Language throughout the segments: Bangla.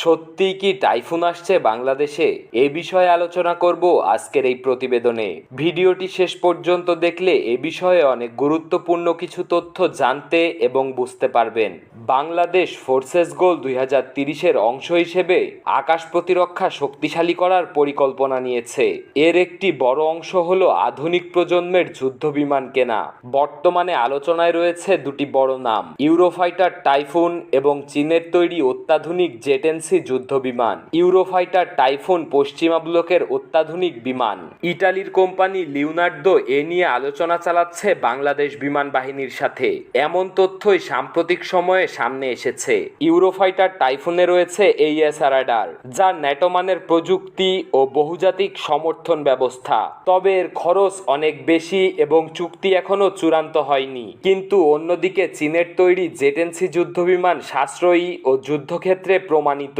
সত্যিই কি টাইফুন আসছে বাংলাদেশে? এ বিষয়ে আলোচনা করব আজকের এই প্রতিবেদনে। ভিডিওটি শেষ পর্যন্ত দেখলে এ বিষয়ে অনেক গুরুত্বপূর্ণ কিছু তথ্য জানতে এবং বুঝতে পারবেন। বাংলাদেশ ফোর্সেস গোল 2030-এর অংশ হিসেবে আকাশ প্রতিরক্ষা শক্তিশালী করার পরিকল্পনা নিয়েছে। এর একটি বড় অংশ হলো আধুনিক প্রজন্মের যুদ্ধবিমান কেনা। বর্তমানে আলোচনায় রয়েছে দুটি বড় নাম, ইউরোফাইটার টাইফুন এবং চীনের তৈরি অত্যাধুনিক জেটেন্সি যুদ্ধবিমান। ইউরোফাইটার টাইফুন পশ্চিমা ব্লকের অত্যাধুনিক বিমান। ইটালির কোম্পানি লিওনার্দো এ নিয়ে আলোচনা চালাচ্ছে বাংলাদেশ বিমান বাহিনীর সাথে। এমন তথ্যই সাম্প্রতিক সময়ে সামনে এসেছে। ইউরোফাইটার টাইফুনে রয়েছে AESA রাডার, যা ন্যাটো মানের প্রযুক্তি ও বহুজাতিক সমর্থন ব্যবস্থা। তবে এর খরচ অনেক বেশি এবং চুক্তি এখনো চূড়ান্ত হয়নি। কিন্তু অন্যদিকে চীনের তৈরি জেটেন্সি যুদ্ধবিমান সাশ্রয়ী ও যুদ্ধক্ষেত্রে প্রমাণিত।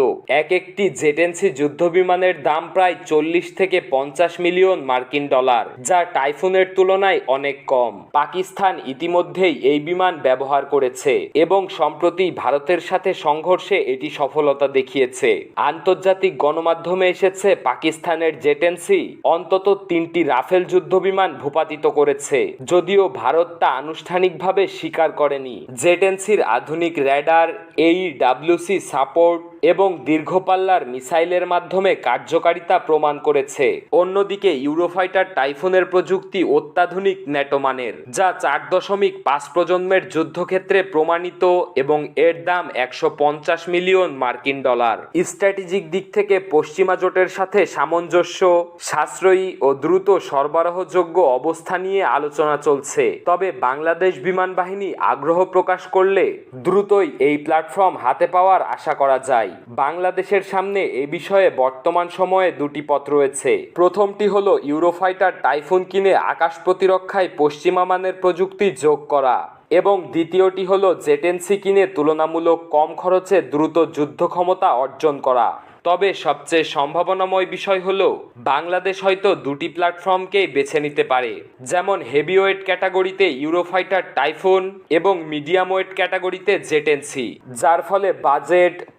একটি জেটেন্সি যুদ্ধবিমানের দাম প্রায় 40 থেকে 50 মিলিয়ন মার্কিন ডলার, যা টাইফুনের তুলনায় অনেক কম। পাকিস্তান ইতিমধ্যেই এই বিমান ব্যবহার করেছে এবং সম্প্রতি ভারতের সাথে সংঘর্ষে এটি সফলতা দেখিয়েছে। আন্তর্জাতিক গণমাধ্যমে এসেছে পাকিস্তানের জেটেন্সি অন্তত 3টি রাফেল যুদ্ধবিমান ভূপাতিত করেছে, যদিও ভারত তা আনুষ্ঠানিকভাবে স্বীকার করেনি। জেটেন্সির আধুনিক র্যাডার, AEWC সাপোর্ট এবং দীর্ঘপাল্লার মিসাইলের মাধ্যমে কার্যকারিতা প্রমাণ করেছে। অন্যদিকে ইউরোফাইটার টাইফুনের প্রযুক্তি অত্যাধুনিক ন্যাটো মানের, যা 4.5 প্রজন্মের যুদ্ধক্ষেত্রে প্রমাণিত এবং এর দাম 150 মিলিয়ন মার্কিন ডলার। স্ট্র্যাটেজিক দিক থেকে পশ্চিমা জোটের সাথে সামঞ্জস্য, সাশ্রয়ী ও দ্রুত সরবরাহযোগ্য অবস্থা নিয়ে আলোচনা চলছে। তবে বাংলাদেশ বিমান বাহিনী আগ্রহ প্রকাশ করলে দ্রুতই এই প্ল্যাটফর্ম হাতে পাওয়ার আশা করা যায়। বাংলাদেশের সামনে এ বিষয়ে বর্তমান সময়ে দুটি পথ রয়েছে। প্রথমটি হলো ইউরোফাইটার টাইফুন কিনে আকাশ প্রতিরক্ষায় পশ্চিমা মানের প্রযুক্তি যোগ করা, এবং দ্বিতীয়টি হলো জেটেন্সি কিনে তুলনামূলক কম খরচে দ্রুত যুদ্ধ ক্ষমতা অর্জন করা। তবে সবচেয়ে সম্ভাবনাময় বিষয় হলো বাংলাদেশ হয়তো দুটি প্ল্যাটফর্মকেই বেছে নিতে পারে, যেমন হেভিওয়েট ক্যাটাগরিতে ইউরোফাইটার টাইফুন এবং মিডিয়াম ওয়েট ক্যাটাগরিতে জেটেন্সি, যার ফলে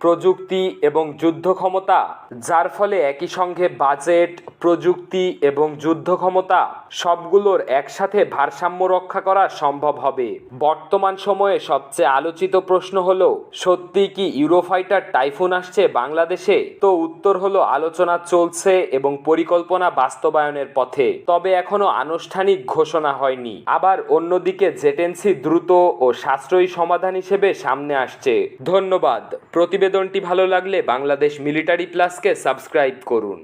প্রযুক্তি এবং যুদ্ধ ক্ষমতা সবগুলোর একসাথে ভারসাম্য রক্ষা করা সম্ভব হবে। বর্তমান সময়ে সবচেয়ে আলোচিত প্রশ্ন হলো, সত্যি কি ইউরোফাইটার টাইফুন আসছে বাংলাদেশে? তো উত্তর হলো, আলোচনা চলছে এবং পরিকল্পনা বাস্তবায়নের পথে, তবে এখনো আনুষ্ঠানিক ঘোষণা হয়নি। আবার অন্যদিকে জেটেন্সি দ্রুত ও সাশ্রয়ী সমাধান হিসেবে সামনে আসছে। ধন্যবাদ। প্রতিবেদনটি ভালো লাগলে বাংলাদেশ মিলিটারি প্লাসকে সাবস্ক্রাইব করুন।